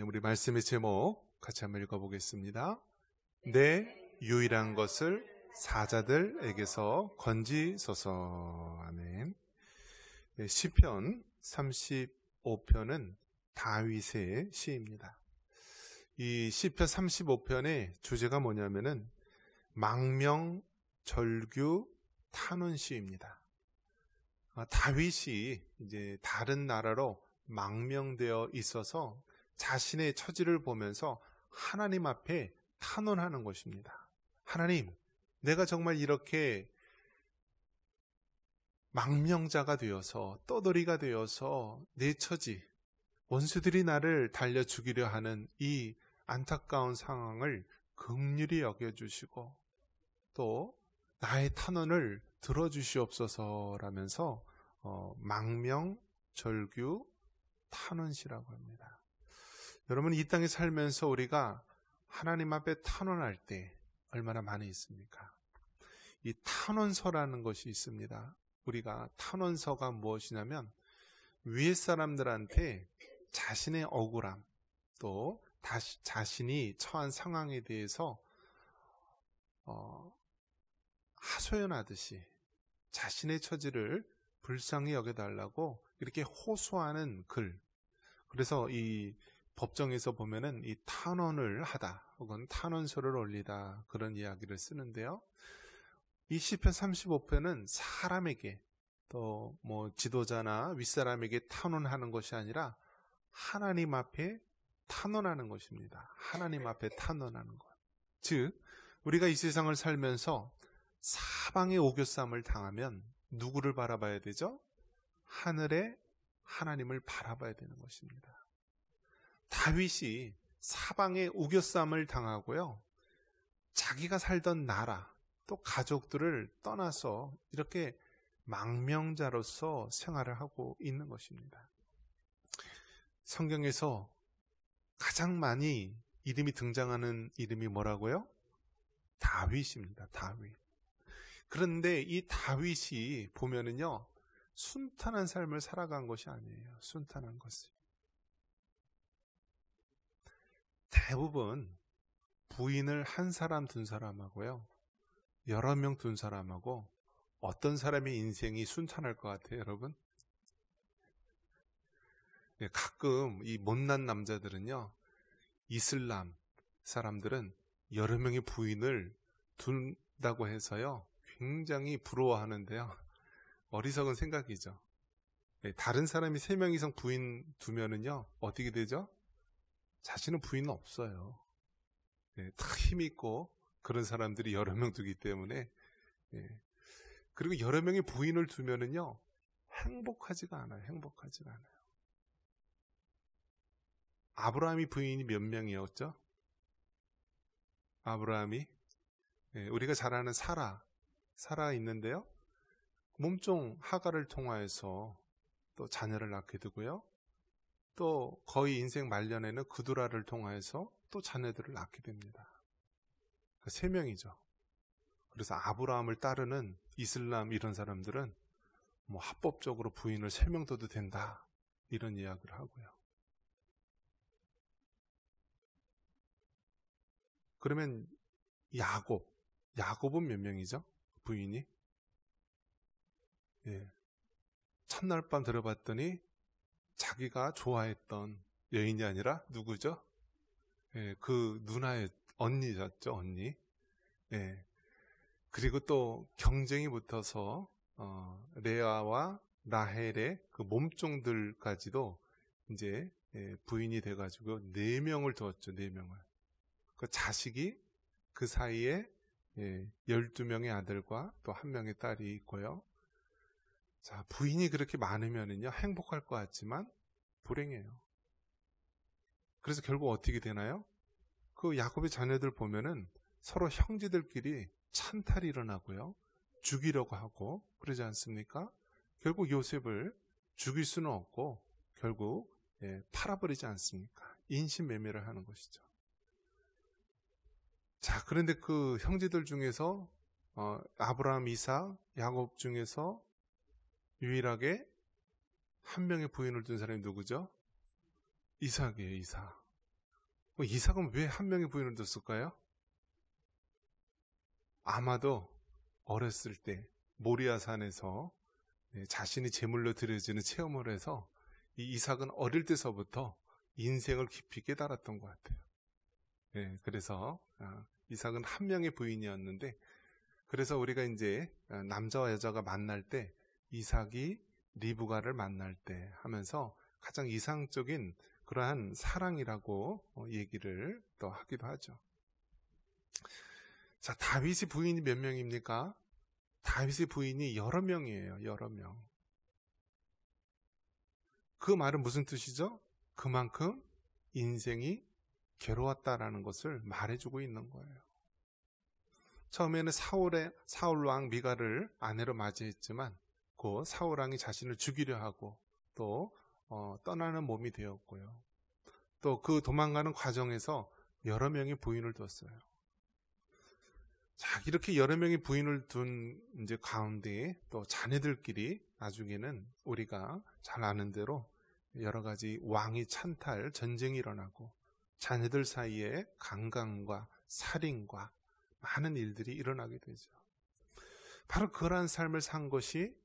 우리 말씀의 제목 같이 한번 읽어보겠습니다. 내 유일한 것을 사자들에게서 건지소서. 아멘. 시편 35편은 다윗의 시입니다. 이 시편 35편의 주제가 뭐냐면은 망명, 절규, 탄원 시입니다. 다윗이 이제 다른 나라로 망명되어 있어서 자신의 처지를 보면서 하나님 앞에 탄원하는 것입니다. 하나님, 내가 정말 이렇게 망명자가 되어서 떠돌이가 되어서 내 처지, 원수들이 나를 달려 죽이려 하는 이 안타까운 상황을 긍휼히 여겨주시고 또 나의 탄원을 들어주시옵소서라면서 망명, 절규, 탄원시라고 합니다. 여러분, 이 땅에 살면서 우리가 하나님 앞에 탄원할 때 얼마나 많이 있습니까? 이 탄원서라는 것이 있습니다. 우리가 탄원서가 무엇이냐면 위에 사람들한테 자신의 억울함 또 자신이 처한 상황에 대해서 하소연하듯이 자신의 처지를 불쌍히 여겨달라고 이렇게 호소하는 글. 그래서 이 법정에서 보면은 이 탄원을 하다 혹은 탄원서를 올리다 그런 이야기를 쓰는데요. 이 시편 35편은 사람에게 또 뭐 지도자나 윗사람에게 탄원하는 것이 아니라 하나님 앞에 탄원하는 것입니다. 하나님 앞에 탄원하는 것. 즉 우리가 이 세상을 살면서 사방의 오교쌈을 당하면 누구를 바라봐야 되죠? 하늘의 하나님을 바라봐야 되는 것입니다. 다윗이 사방의 우겨쌈을 당하고요, 자기가 살던 나라 또 가족들을 떠나서 이렇게 망명자로서 생활을 하고 있는 것입니다. 성경에서 가장 많이 이름이 등장하는 이름이 뭐라고요? 다윗입니다. 다윗. 그런데 이 다윗이 보면은요, 순탄한 삶을 살아간 것이 아니에요. 순탄한 것을. 대부분 부인을 한 사람 둔 사람하고요, 여러 명 둔 사람하고 어떤 사람의 인생이 순탄할 것 같아요, 여러분? 가끔 이 못난 남자들은요, 이슬람 사람들은 여러 명의 부인을 둔다고 해서요, 굉장히 부러워하는데요. 어리석은 생각이죠. 다른 사람이 3명 이상 부인 두면은요, 어떻게 되죠? 자신은 부인은 없어요. 다 힘있고 그런 사람들이 여러 명 두기 때문에. 그리고 여러 명의 부인을 두면은요, 행복하지가 않아요. 행복하지가 않아요. 아브라함이 부인이 몇 명이었죠? 아브라함이 우리가 잘 아는 사라 있는데요, 몸종 하가를 통하여서 또 자녀를 낳게 되고요, 또 거의 인생 말년에는 그두라를 통하여서 또 자녀들을 낳게 됩니다. 3명이죠. 그래서 아브라함을 따르는 이슬람 이런 사람들은 뭐 합법적으로 부인을 3명 둬도 된다 이런 이야기를 하고요. 그러면 야곱은 몇 명이죠? 부인이? 첫날 밤 들어봤더니 자기가 좋아했던 여인이 아니라 누구죠? 그 누나의 언니였죠, 언니. 그리고 또 경쟁이 붙어서 레아와 라헬의 그 몸종들까지도 이제 부인이 돼가지고 4명을 두었죠, 4명을. 그 자식이 그 사이에 12명의 아들과 또 1명의 딸이 있고요. 자, 부인이 그렇게 많으면은요, 행복할 것 같지만 불행해요. 그래서 결국 어떻게 되나요? 그 야곱의 자녀들 보면은 서로 형제들끼리 찬탈이 일어나고요, 죽이려고 하고 그러지 않습니까? 결국 요셉을 죽일 수는 없고 결국 팔아버리지 않습니까? 인신매매를 하는 것이죠. 자, 그런데 그 형제들 중에서 아브라함, 이삭, 야곱 중에서 유일하게 1명의 부인을 둔 사람이 누구죠? 이삭이에요, 이삭. 이삭은 왜 한 명의 부인을 뒀을까요? 아마도 어렸을 때 모리아산에서 자신이 제물로 드려지는 체험을 해서 이 이삭은 어릴 때서부터 인생을 깊이 깨달았던 것 같아요. 그래서 이삭은 한 명의 부인이었는데, 그래서 우리가 이제 남자와 여자가 만날 때 이삭이 리브가를 만날 때 하면서 가장 이상적인 그러한 사랑이라고 얘기를 또 하기도 하죠. 자, 다윗의 부인이 몇 명입니까? 다윗의 부인이 여러 명이에요. 여러 명. 그 말은 무슨 뜻이죠? 그만큼 인생이 괴로웠다라는 것을 말해주고 있는 거예요. 처음에는 사울 왕 미가를 아내로 맞이했지만 그 사울 왕이 자신을 죽이려 하고 또 떠나는 몸이 되었고요. 또 그 도망가는 과정에서 여러 명의 부인을 뒀어요. 자, 이렇게 여러 명의 부인을 둔 이제 가운데 또 자녀들끼리 나중에는 우리가 잘 아는 대로 여러 가지 왕위 찬탈 전쟁이 일어나고 자녀들 사이에 강간과 살인과 많은 일들이 일어나게 되죠. 바로 그러한 삶을 산 것이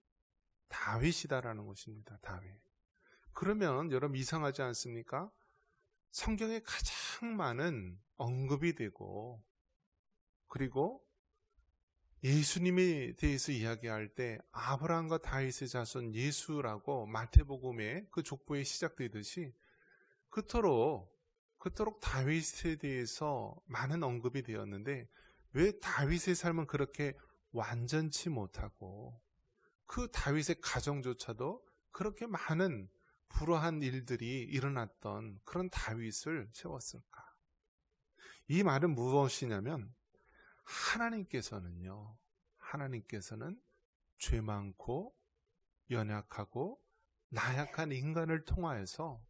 다윗이다라는 것입니다. 다윗. 그러면 여러분 이상하지 않습니까? 성경에 가장 많은 언급이 되고, 그리고 예수님에 대해서 이야기할 때 아브라함과 다윗의 자손 예수라고 마태복음의 그 족보에 시작되듯이 그토록 다윗에 대해서 많은 언급이 되었는데, 왜 다윗의 삶은 그렇게 완전치 못하고 그 다윗의 가정조차도 그렇게 많은 불우한 일들이 일어났던 그런 다윗을 세웠을까? 이 말은 무엇이냐면, 하나님께서는 죄 많고 연약하고 나약한 인간을 통하여서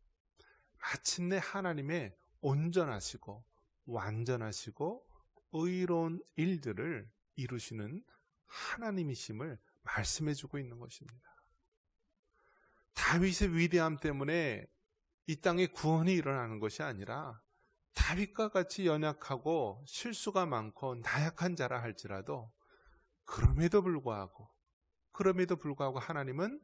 마침내 하나님의 온전하시고 완전하시고 의로운 일들을 이루시는 하나님이심을 말씀해주고 있는 것입니다. 다윗의 위대함 때문에 이 땅에 구원이 일어나는 것이 아니라 다윗과 같이 연약하고 실수가 많고 나약한 자라 할지라도 그럼에도 불구하고 하나님은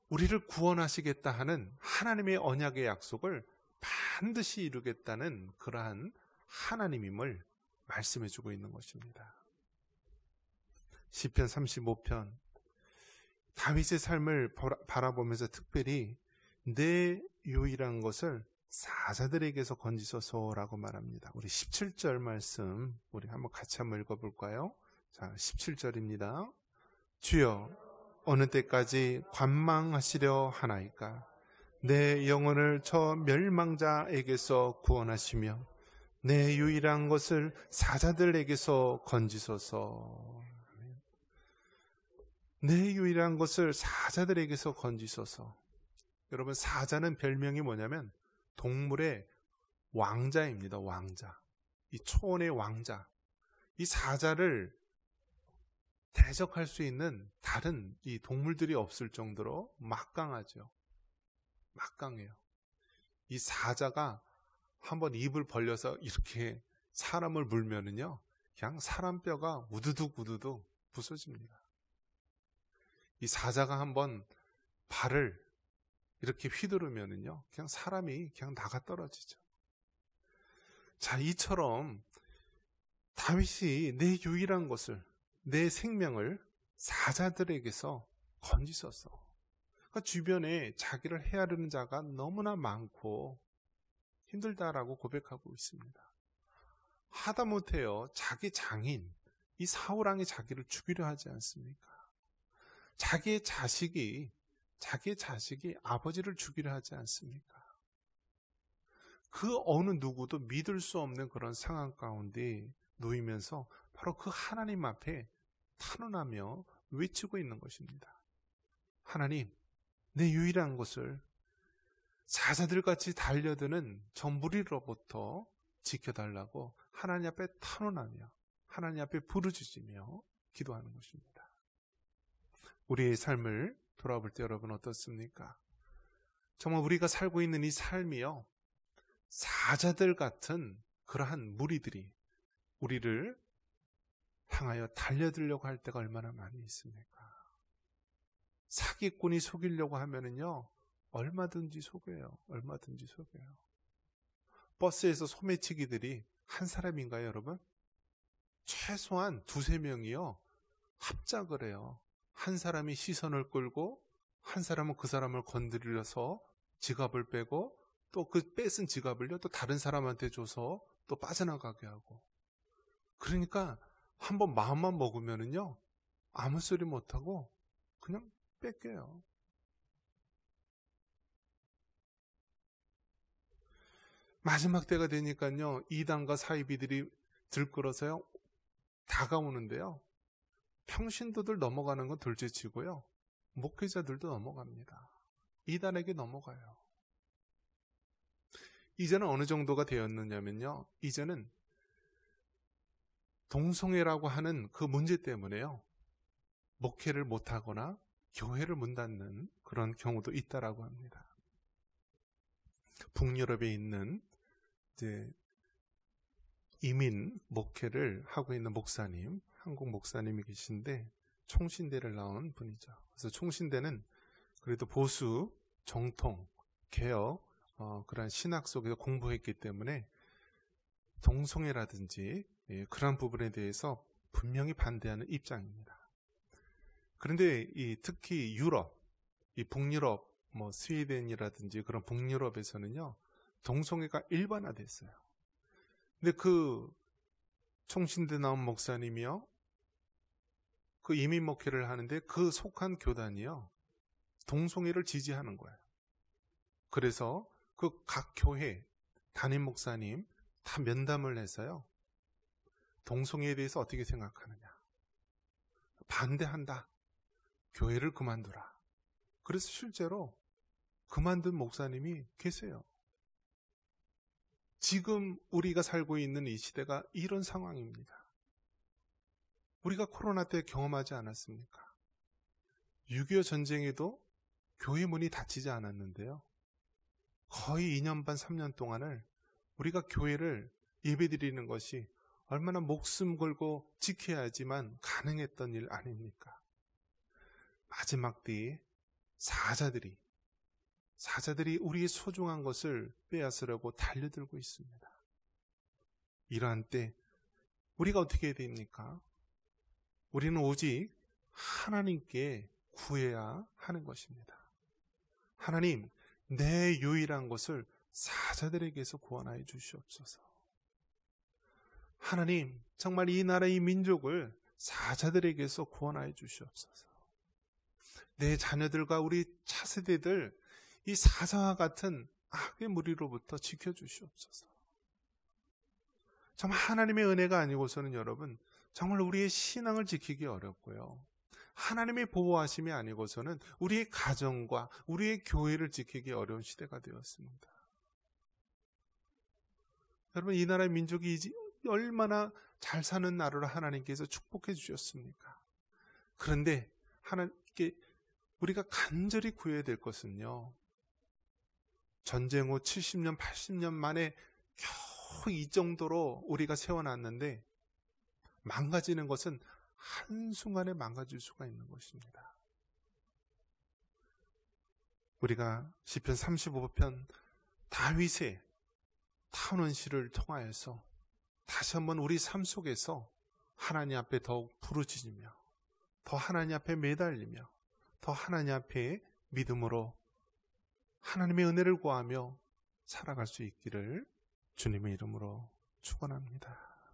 우리를 구원하시겠다 하는 하나님의 언약의 약속을 반드시 이루겠다는 그러한 하나님임을 말씀해주고 있는 것입니다. 시편 35편, 다윗의 삶을 바라보면서 특별히 내 유일한 것을 사자들에게서 건지소서라고 말합니다. 우리 17절 말씀 우리 같이 한번 읽어볼까요? 자, 17절입니다. 주여, 어느 때까지 관망하시려 하나이까? 내 영혼을 저 멸망자에게서 구원하시며 내 유일한 것을 사자들에게서 건지소서. 내 유일한 것을 사자들에게서 건지소서. 여러분, 사자는 별명이 뭐냐면 동물의 왕자입니다. 왕자. 이 초원의 왕자. 이 사자를 대적할 수 있는 다른 이 동물들이 없을 정도로 막강하죠. 막강해요. 이 사자가 한번 입을 벌려서 이렇게 사람을 물면은요, 그냥 사람 뼈가 우두둑 부서집니다. 이 사자가 한번 발을 이렇게 휘두르면은요, 그냥 사람이 그냥 나가 떨어지죠. 자, 이처럼 다윗이 내 유일한 것을, 내 생명을 사자들에게서 건지소서. 그러니까 주변에 자기를 헤아리는 자가 너무나 많고 힘들다라고 고백하고 있습니다. 하다못해요, 자기 장인 이 사울왕이 자기를 죽이려 하지 않습니까? 자기의 자식이 아버지를 죽이려 하지 않습니까? 그 어느 누구도 믿을 수 없는 그런 상황 가운데 놓이면서 바로 그 하나님 앞에 탄원하며 외치고 있는 것입니다. 하나님, 내 유일한 것을 사자들같이 달려드는 저 무리로부터 지켜달라고 하나님 앞에 탄원하며 하나님 앞에 부르짖으며 기도하는 것입니다. 우리의 삶을 돌아볼 때 여러분 어떻습니까? 정말 우리가 살고 있는 이 삶이요, 사자들 같은 그러한 무리들이 우리를 향하여 달려들려고 할 때가 얼마나 많이 있습니까? 사기꾼이 속이려고 하면은요, 얼마든지 속여요. 얼마든지 속여요. 버스에서 소매치기들이 한 사람인가요, 여러분? 최소한 두세 명이요, 합작을 해요. 한 사람이 시선을 끌고, 한 사람은 그 사람을 건드려서 지갑을 빼고, 또 그 뺏은 지갑을요, 또 다른 사람한테 줘서 또 빠져나가게 하고. 그러니까 한번 마음만 먹으면은요, 아무 소리 못하고 그냥 뺏겨요. 마지막 때가 되니까요, 이단과 사이비들이 들끓어서요, 다가오는데요. 평신도들 넘어가는 건 둘째치고요, 목회자들도 넘어갑니다. 이단에게 넘어가요. 이제는 어느 정도가 되었느냐면요, 이제는 동성애라고 하는 그 문제 때문에요, 목회를 못하거나 교회를 문 닫는 그런 경우도 있다라고 합니다. 북유럽에 있는 이제 이민 목회를 하고 있는 목사님, 한국 목사님이 계신데 총신대를 나온 분이죠. 그래서 총신대는 그래도 보수, 정통, 개혁, 그런 신학 속에서 공부했기 때문에 동성애라든지 그런 부분에 대해서 분명히 반대하는 입장입니다. 그런데 특히 유럽, 이 북유럽, 스웨덴이라든지 그런 북유럽에서는요, 동성애가 일반화됐어요. 근데 그 총신대 나온 목사님이요, 그 이민 목회를 하는데 그 속한 교단이요, 동성애를 지지하는 거예요. 그래서 그 각 교회 담임 목사님 다 면담을 해서요, 동성애에 대해서 어떻게 생각하느냐, 반대한다, 교회를 그만두라. 그래서 실제로 그만둔 목사님이 계세요. 지금 우리가 살고 있는 이 시대가 이런 상황입니다. 우리가 코로나 때 경험하지 않았습니까? 6.25 전쟁에도 교회 문이 닫히지 않았는데요, 거의 2년 반 3년 동안을 우리가 교회를 예배드리는 것이 얼마나 목숨 걸고 지켜야지만 가능했던 일 아닙니까? 마지막 때에 사자들이 우리의 소중한 것을 빼앗으려고 달려들고 있습니다. 이러한 때 우리가 어떻게 해야 됩니까? 우리는 오직 하나님께 구해야 하는 것입니다. 하나님, 내 유일한 것을 사자들에게서 구원하여 주시옵소서. 하나님, 정말 이 나라의 민족을 사자들에게서 구원하여 주시옵소서. 내 자녀들과 우리 차세대들 이 사자와 같은 악의 무리로부터 지켜주시옵소서. 정말 하나님의 은혜가 아니고서는 여러분, 정말 우리의 신앙을 지키기 어렵고요, 하나님의 보호하심이 아니고서는 우리의 가정과 우리의 교회를 지키기 어려운 시대가 되었습니다. 여러분, 이 나라의 민족이 얼마나 잘 사는 나라로 하나님께서 축복해 주셨습니까? 그런데 하나님께 우리가 간절히 구해야 될 것은요, 전쟁 후 70년, 80년 만에 겨우 이 정도로 우리가 세워놨는데 망가지는 것은 한순간에 망가질 수가 있는 것입니다. 우리가 시편 35편 다윗의 탄원시를 통하여서 다시 한번 우리 삶 속에서 하나님 앞에 더욱 부르짖으며 더 하나님 앞에 매달리며 더 하나님 앞에 믿음으로 하나님의 은혜를 구하며 살아갈 수 있기를 주님의 이름으로 축원합니다.